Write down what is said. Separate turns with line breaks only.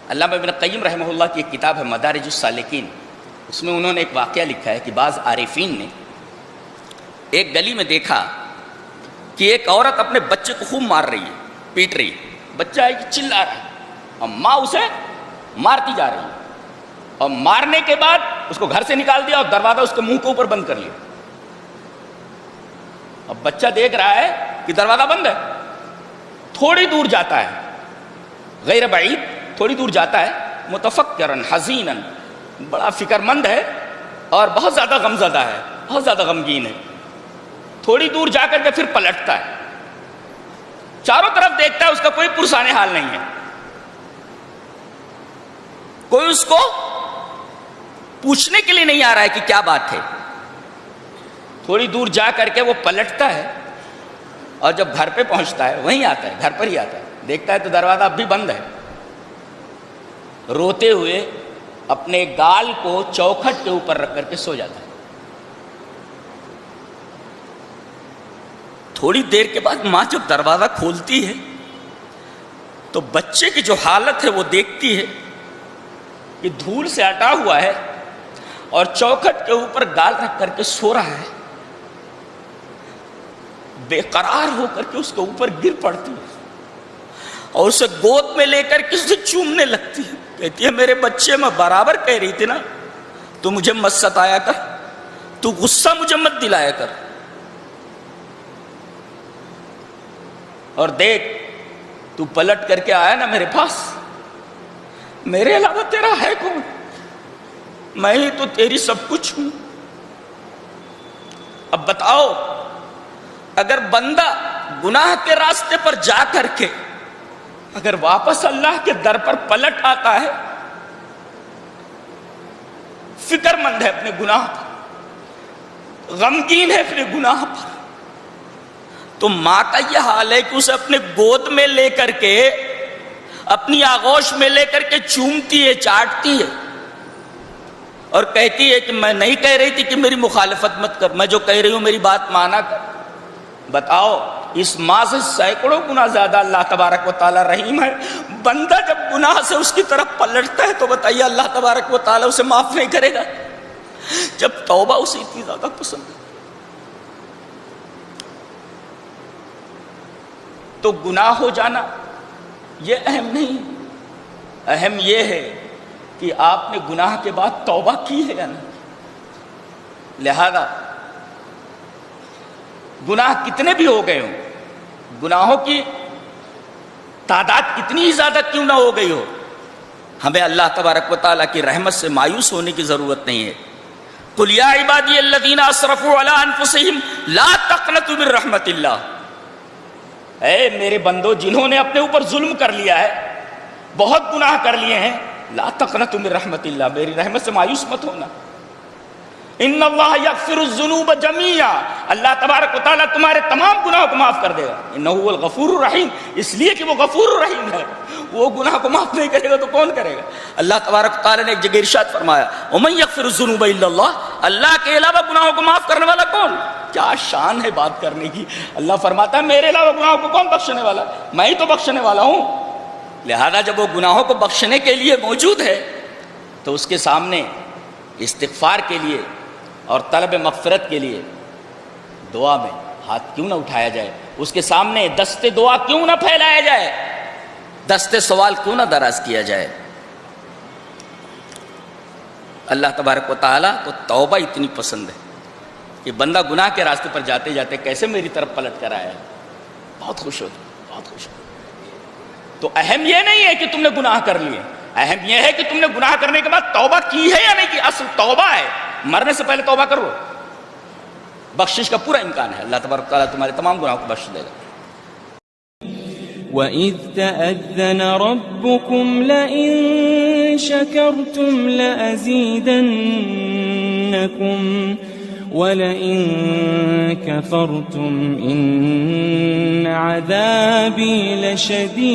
علامہ ابن قیم رحمہ اللہ کی ایک کتاب ہے مدارج السالکین، اس میں انہوں نے ایک واقعہ لکھا ہے کہ بعض عارفین نے ایک گلی میں دیکھا کہ ایک عورت اپنے بچے کو خوب مار رہی ہے، پیٹ رہی ہے، بچہ ہے کہ چلا رہا ہے اور ماں اسے مارتی جا رہی ہے، اور مارنے کے بعد اس کو گھر سے نکال دیا اور دروازہ اس کے منہ کے اوپر بند کر لیا۔ اب بچہ دیکھ رہا ہے کہ دروازہ بند ہے، تھوڑی دور جاتا ہے، غیر بعید تھوڑی دور جاتا ہے، متفکرن حزینن، بڑا فکر مند ہے اور بہت زیادہ غمزدہ ہے، بہت زیادہ غمگین ہے۔ تھوڑی دور جا کر کے پھر پلٹتا ہے، چاروں طرف دیکھتا ہے، اس کا کوئی پرسان حال نہیں ہے، کوئی اس کو پوچھنے کے لیے نہیں آ رہا ہے کہ کیا بات ہے۔ تھوڑی دور جا کر کے وہ پلٹتا ہے اور جب گھر پہ پہنچتا ہے وہیں آتا ہے، گھر پر ہی آتا ہے، دیکھتا ہے تو دروازہ اب بھی بند ہے۔ روتے ہوئے اپنے گال کو چوکھٹ کے اوپر رکھ کر کے سو جاتا ہے۔ تھوڑی دیر کے بعد ماں جب دروازہ کھولتی ہے تو بچے کی جو حالت ہے وہ دیکھتی ہے کہ دھول سے اٹا ہوا ہے اور چوکھٹ کے اوپر گال رکھ کر کے سو رہا ہے، بے قرار ہو کر کے اس کے اوپر گر پڑتی ہے اور اسے گود میں لے کر کے اسے چومنے لگتی ہے، کہتی ہے میرے بچے، میں برابر کہہ رہی تھی نا تو مجھے مت ستایا کر، تو غصہ مجھے مت دلایا کر، اور دیکھ تو پلٹ کر کے آیا نا میرے پاس، میرے علاوہ تیرا ہے کون؟ میں ہی تو تیری سب کچھ ہوں۔ اب بتاؤ، اگر بندہ گناہ کے راستے پر جا کر کے اگر واپس اللہ کے در پر پلٹ آتا ہے، فکر مند ہے اپنے گناہ پر، غمگین ہے اپنے گناہ پر، تو ماں کا یہ حال ہے کہ اسے اپنے گود میں لے کر کے، اپنی آغوش میں لے کر کے چومتی ہے، چاٹتی ہے اور کہتی ہے کہ میں نہیں کہہ رہی تھی کہ میری مخالفت مت کر، میں جو کہہ رہی ہوں میری بات مانا کر۔ بتاؤ، اس ماں سے سینکڑوں گنا زیادہ اللہ تبارک و تعالی رحیم ہے۔ بندہ جب گناہ سے اس کی طرف پلٹتا ہے تو بتائیے اللہ تبارک و تعالی اسے معاف نہیں کرے گا؟ جب توبہ اسے اتنی زیادہ پسند ہے تو گناہ ہو جانا یہ اہم نہیں، اہم یہ ہے کہ آپ نے گناہ کے بعد توبہ کی ہے یا نہیں۔ لہذا گناہ کتنے بھی ہو گئے ہوں، گناہوں کی تعداد کتنی ہی زیادہ کیوں نہ ہو گئی ہو، ہمیں اللہ تبارک و تعالیٰ کی رحمت سے مایوس ہونے کی ضرورت نہیں ہے۔ قُلْ يَا عِبَادِيَ الَّذِينَ أَسْرَفُوا عَلَىٰ أَنفُسِهِمْ لَا تَقْنَطُوا مِن رَحْمَتِ اللَّهِ، اے میرے بندو جنہوں نے اپنے اوپر ظلم کر لیا ہے، بہت گناہ کر لیے ہیں، لا تقنطوا من رحمت اللہ، میری رحمت سے مایوس مت ہونا۔ ان اللہ یغفر الذنوب جميعا، اللہ تبارک و تعالیٰ تمہارے تمام گناہوں کو معاف کر دے گا۔ انہ هو الغفور الرحیم، اس لیے کہ وہ غفور الرحیم ہے، وہ گناہ کو معاف نہیں کرے گا تو کون کرے گا؟ اللہ تبارک و تعالیٰ نے ایک جگہ ارشاد فرمایا ومن یغفر الذنوب الا اللہ، اللہ کے علاوہ گناہوں کو معاف کرنے والا کون؟ کیا شان ہے بات کرنے کی! اللہ فرماتا ہے میرے علاوہ گناہوں کو کون بخشنے والا؟ میں ہی تو بخشنے والا ہوں۔ لہذا جب وہ گناہوں کو بخشنے کے لیے موجود ہے تو اس کے سامنے استغفار کے لیے اور طلب مغفرت کے لیے دعا میں ہاتھ کیوں نہ اٹھایا جائے، اس کے سامنے دست دعا کیوں نہ پھیلایا جائے، دست سوال کیوں نہ دراز کیا جائے۔ اللہ تبارک و تعالیٰ کو توبہ اتنی پسند ہے کہ بندہ گناہ کے راستے پر جاتے جاتے کیسے میری طرف پلٹ کر آیا ہے، بہت خوش ہوتا، بہت خوش ہوتا۔ تو اہم یہ نہیں ہے کہ تم نے گناہ کر لیے، اہم یہ ہے کہ تم نے گناہ کرنے کے بعد توبہ کی ہے یا نہیں کی۔ اصل توبہ ہے، مرنے سے پہلے توبہ کرو، بخشش کا پورا امکان ہے، اللہ تبارک تعالیٰ تمہارے تمام گناہوں کو بخش دے گا۔
وَإِذْ تَأَذَّنَ رَبُّكُمْ لَئِن شَكَرْتُمْ لَأَزِيدَنَّكُمْ وَلَئِن كَفَرْتُمْ إِنَّ عَذَابِي لَشَدِيدٌ۔